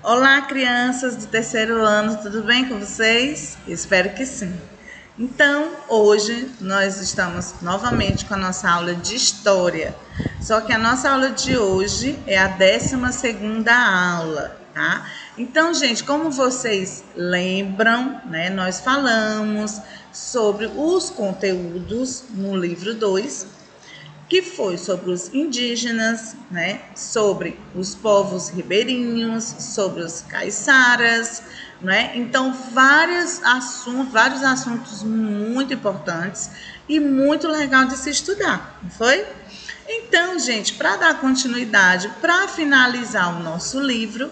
Olá, crianças do terceiro ano, tudo bem com vocês? Espero que sim. Então, hoje nós estamos novamente com a nossa aula de história. Só que a nossa aula de hoje é a 12ª aula, tá? Então, gente, como vocês lembram, né, nós falamos sobre os conteúdos no livro 2, que foi sobre os indígenas, né, sobre os povos ribeirinhos, sobre os caiçaras, né? Então, vários assuntos muito importantes e muito legal de se estudar, não foi? Então, gente, para dar continuidade, para finalizar o nosso livro,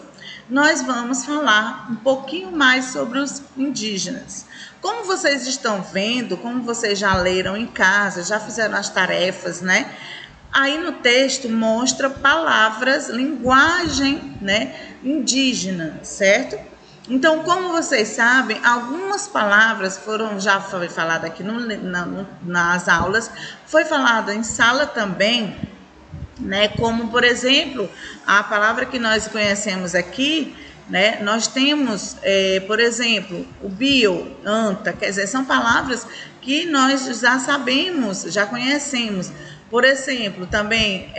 nós vamos falar um pouquinho mais sobre os indígenas. Como vocês estão vendo, como vocês já leram em casa, já fizeram as tarefas, né? Aí no texto mostra palavras, linguagem, né, indígena, certo? Então, como vocês sabem, algumas palavras já foi falada aqui nas aulas, foi falada em sala também, né? Como, por exemplo, a palavra que nós conhecemos aqui, né? Nós temos, por exemplo, o bio, anta, quer dizer, são palavras que nós já sabemos, já conhecemos. Por exemplo, também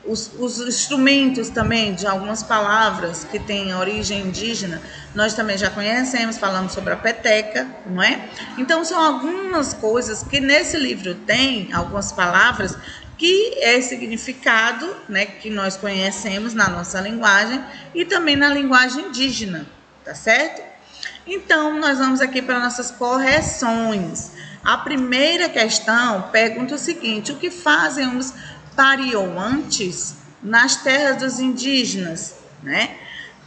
os instrumentos também de algumas palavras que têm origem indígena, nós também já conhecemos, falamos sobre a peteca, não é? Então, são algumas coisas que nesse livro tem, algumas palavras que é significado, né, que nós conhecemos na nossa linguagem e também na linguagem indígena, tá certo? Então, nós vamos aqui para nossas correções. A primeira questão pergunta o seguinte: o que fazem os pariouantes nas terras dos indígenas, né?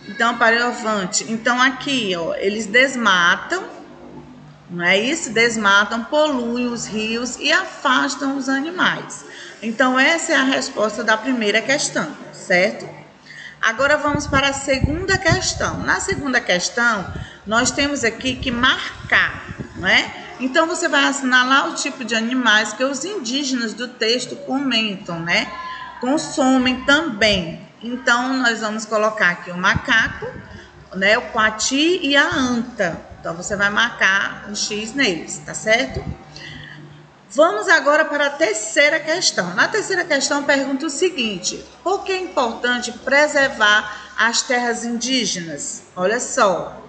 Então, pariovante. Então, aqui, ó, eles desmatam, não é isso? Desmatam, poluem os rios e afastam os animais. Então, essa é a resposta da primeira questão, certo? Agora, vamos para a segunda questão. Na segunda questão, nós temos aqui que marcar, não é? Então, você vai assinalar o tipo de animais que os indígenas do texto comentam, né? Consomem também. Então, nós vamos colocar aqui o macaco, né? O coati e a anta. Então, você vai marcar um X neles, tá certo? Vamos agora para a terceira questão. Na terceira questão, pergunta o seguinte: por que é importante preservar as terras indígenas? Olha só,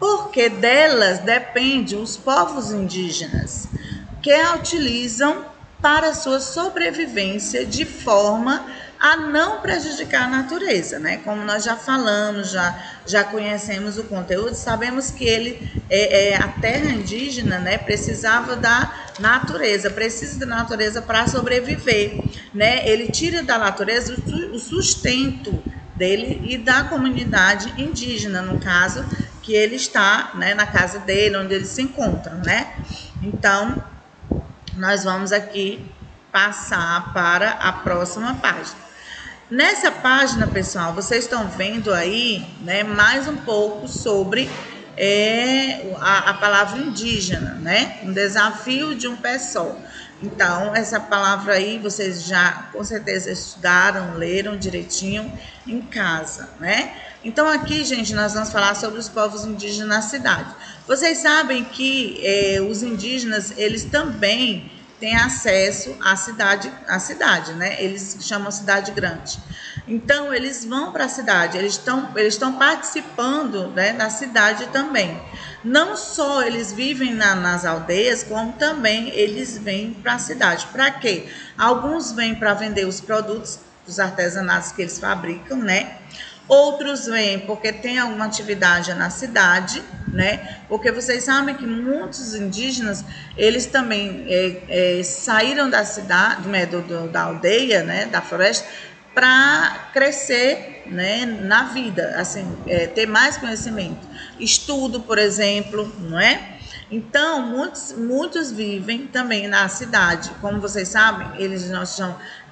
porque delas dependem os povos indígenas, que a utilizam para sua sobrevivência de forma a não prejudicar a natureza, né? Como nós já falamos, já conhecemos o conteúdo, sabemos que a terra indígena, né, precisava da natureza, precisa da natureza para sobreviver, né? Ele tira da natureza o sustento dele e da comunidade indígena, no caso, que ele está, né, na casa dele, onde eles se encontram, né? Então, nós vamos aqui passar para a próxima página. Nessa página, pessoal, vocês estão vendo aí, né, mais um pouco sobre a palavra indígena, né? Um desafio de um pé só. Então, essa palavra aí vocês já com certeza estudaram, leram direitinho em casa, né? Então, aqui, gente, nós vamos falar sobre os povos indígenas na cidade. Vocês sabem que os indígenas, eles também têm acesso à cidade, né? Eles chamam cidade grande. Então, eles vão para a cidade, eles estão participando, né, da cidade também. Não só eles vivem nas aldeias, como também eles vêm para a cidade. Para quê? Alguns vêm para vender os produtos, os artesanatos que eles fabricam, né? Outros vêm porque tem alguma atividade na cidade, né? Porque vocês sabem que muitos indígenas, eles também saíram da cidade, né, da aldeia, né, da floresta, para crescer, né, na vida, assim, ter mais conhecimento. Estudo, por exemplo, não é? Então, muitos vivem também na cidade. Como vocês sabem,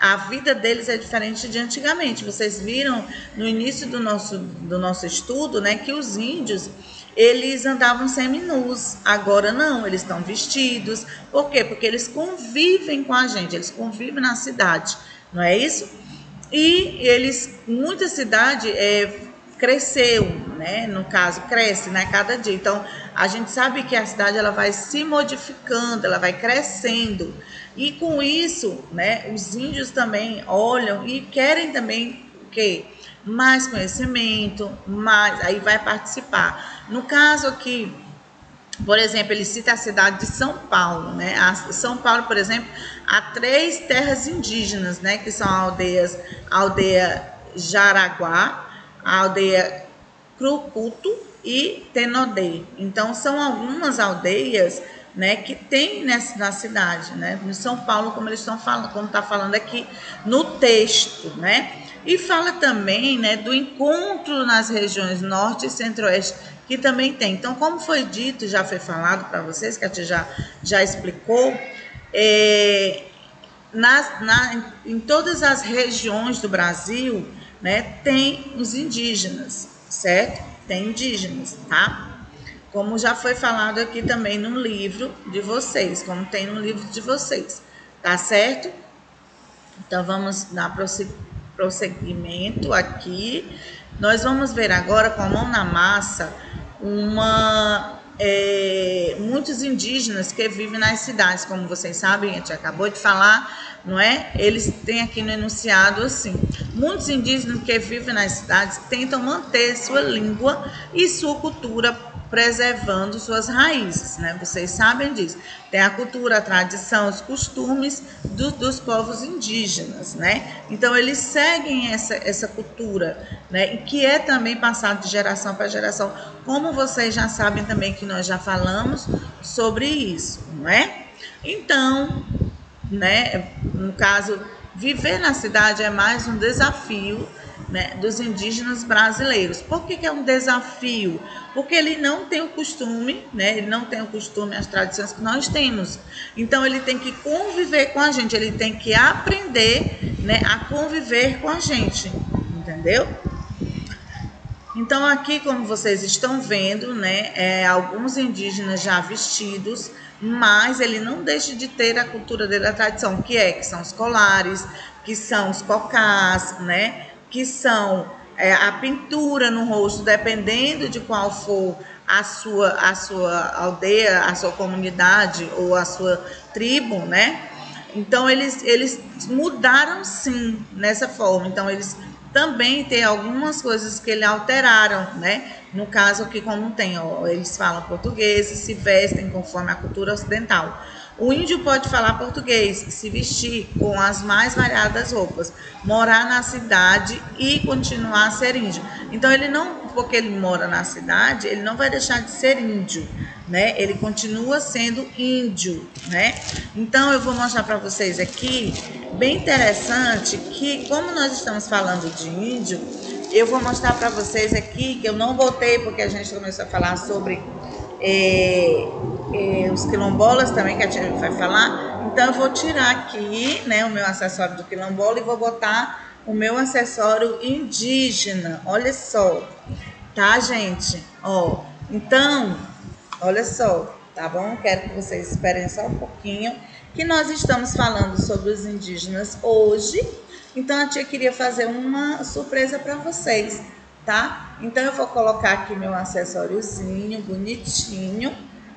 a vida deles é diferente de antigamente. Vocês viram no início do nosso estudo, né, que os índios, eles andavam seminus. Agora não, eles estão vestidos. Por quê? Porque eles convivem com a gente, eles convivem na cidade, não é isso? E eles, muita cidade cresceu, né? No caso, cresce, né? Cada dia. Então, a gente sabe que a cidade ela vai se modificando, ela vai crescendo. E com isso, né? Os índios também olham e querem também o quê? Mais conhecimento, mais, aí vai participar. No caso aqui, por exemplo, ele cita a cidade de São Paulo, né? São Paulo, por exemplo, há 3 terras indígenas, né? Que são a aldeia Jaraguá, a aldeia Crucuto e Tenodê. Então, são algumas aldeias, né, que tem na cidade, né? No São Paulo, como eles estão falando, como está falando aqui no texto, né? E fala também, né, do encontro nas regiões norte e centro-oeste, que também tem. Então, como foi dito, já foi falado para vocês, que a tia já explicou, em todas as regiões do Brasil, né, tem os indígenas, certo? Tem indígenas, tá? Como já foi falado aqui também no livro de vocês, como tem no livro de vocês, tá certo? Então, vamos dar prosseguimento aqui. Nós vamos ver agora, com a mão na massa, muitos indígenas que vivem nas cidades, como vocês sabem, a gente acabou de falar, não é? Eles têm aqui no enunciado assim: muitos indígenas que vivem nas cidades tentam manter sua língua e sua cultura, preservando suas raízes, né? Vocês sabem disso. Tem a cultura, a tradição, os costumes dos povos indígenas, né? Então, eles seguem essa cultura, né? E que é também passado de geração para geração. Como vocês já sabem também, que nós já falamos sobre isso, não é? Então, né, no caso, viver na cidade é mais um desafio, né, dos indígenas brasileiros. Por que é um desafio? Porque ele não tem o costume, né, ele não tem o costume, as tradições que nós temos. Então, ele tem que conviver com a gente, ele tem que aprender, né, a conviver com a gente, entendeu? Então, aqui, como vocês estão vendo, né, alguns indígenas já vestidos, mas ele não deixa de ter a cultura dele, a tradição, que são os colares, que são os cocás, né, que são a pintura no rosto, dependendo de qual for a sua aldeia, a sua comunidade ou a sua tribo, né? Então, eles mudaram, sim, nessa forma. Então, eles também tem algumas coisas que eles alteraram, né? No caso aqui, como tem, ó, eles falam português e se vestem conforme a cultura ocidental. O índio pode falar português, se vestir com as mais variadas roupas, morar na cidade e continuar a ser índio. Então, ele não, porque ele mora na cidade, ele não vai deixar de ser índio, né? Ele continua sendo índio, né? Então, eu vou mostrar para vocês aqui, bem interessante, que como nós estamos falando de índio, eu vou mostrar para vocês aqui, que eu não botei, porque a gente começou a falar sobre os quilombolas também, que a gente vai falar. Então, eu vou tirar aqui, né, o meu acessório do quilombola e vou botar o meu acessório indígena. Olha só, tá, gente? Ó, então, olha só, tá bom? Quero que vocês esperem só um pouquinho, que nós estamos falando sobre os indígenas hoje. Então, a tia queria fazer uma surpresa para vocês, tá? Então, eu vou colocar aqui meu acessóriozinho bonitinho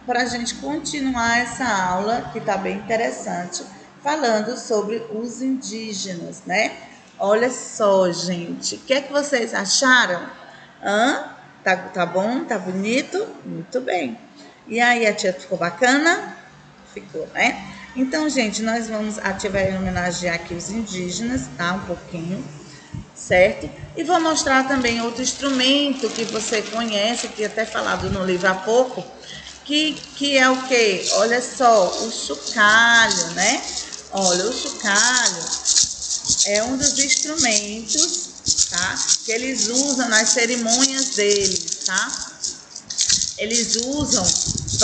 para a gente continuar essa aula, que tá bem interessante, falando sobre os indígenas, né? Olha só, gente, o que é que vocês acharam? Tá bom? Tá bonito? Muito bem. E aí, a tia ficou bacana? Ficou, né? Então, gente, a tia vai homenagear aqui os indígenas, tá? Um pouquinho, certo? E vou mostrar também outro instrumento que você conhece, que até falado no livro há pouco, que é o quê? Olha só, o chocalho, né? Olha, o chocalho é um dos instrumentos, tá? Que eles usam nas cerimônias deles, tá? Eles usam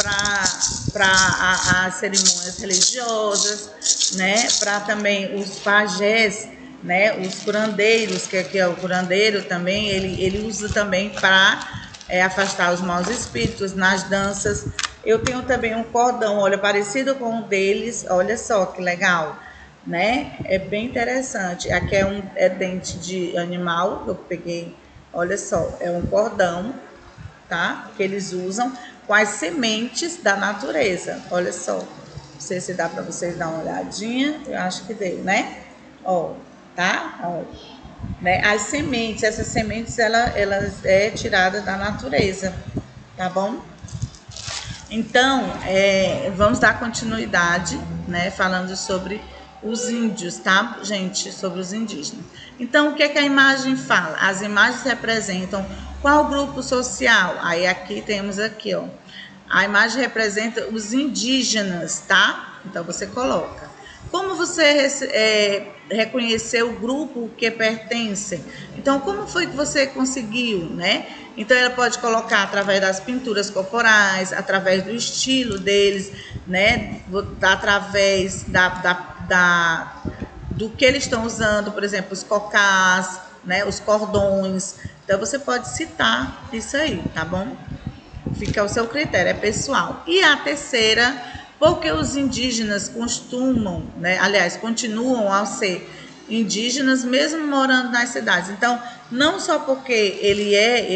para as cerimônias religiosas, né? Para também os pajés, né? Os curandeiros, que é o curandeiro também, ele usa também para afastar os maus espíritos nas danças. Eu tenho também um cordão, olha, parecido com o deles, olha só que legal, né? É bem interessante. Aqui é dente de animal, eu peguei Olha só, é um cordão, tá? Que eles usam com as sementes da natureza. Olha só. Não sei se dá para vocês dar uma olhadinha. Eu acho que deu, né? Ó, tá? Ó, né? As sementes, essas sementes, elas é tirada da natureza, tá bom? Então, vamos dar continuidade, né? Falando sobre os índios, tá, gente? Sobre os indígenas. Então, o que é que a imagem fala? As imagens representam qual grupo social? Aí aqui temos aqui, ó. A imagem representa os indígenas, tá? Então você coloca. Como você reconheceu o grupo que pertence? Então, como foi que você conseguiu, né? Então, ela pode colocar através das pinturas corporais, através do estilo deles, né? Através do que eles estão usando, por exemplo, os cocás, né? Os cordões. Então, você pode citar isso aí, tá bom? Fica ao seu critério, é pessoal. E a terceira, porque os indígenas costumam, né, aliás, continuam a ser indígenas mesmo morando nas cidades. Então, não só porque ele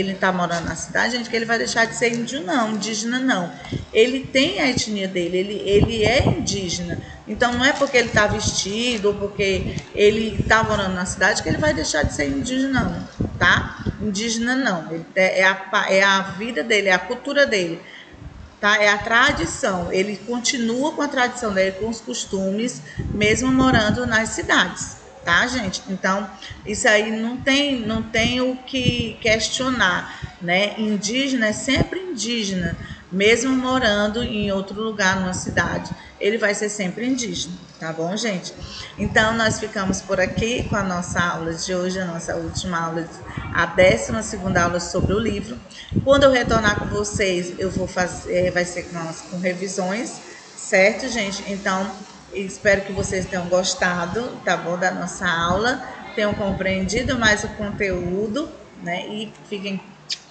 está morando na cidade, gente, que ele vai deixar de ser índio, não, indígena não. Ele tem a etnia dele, ele é indígena. Então, não é porque ele está vestido ou porque ele está morando na cidade que ele vai deixar de ser indígena, não, tá? Indígena não, é a vida dele, é a cultura dele, tá? É a tradição, ele continua com a tradição dele, com os costumes, mesmo morando nas cidades, tá, gente? Então, isso aí não tem o que questionar, né? Indígena é sempre indígena, mesmo morando em outro lugar, numa cidade, ele vai ser sempre indígena, tá bom, gente? Então, nós ficamos por aqui com a nossa aula de hoje, a nossa última aula, a 12ª aula sobre o livro. Quando eu retornar com vocês, eu vou fazer, vai ser com revisões, certo, gente? Então, espero que vocês tenham gostado, tá bom, da nossa aula, tenham compreendido mais o conteúdo, né? E fiquem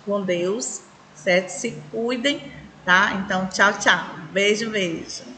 com Deus, certo? Se cuidem, tá? Então, tchau, tchau. Beijo, beijo.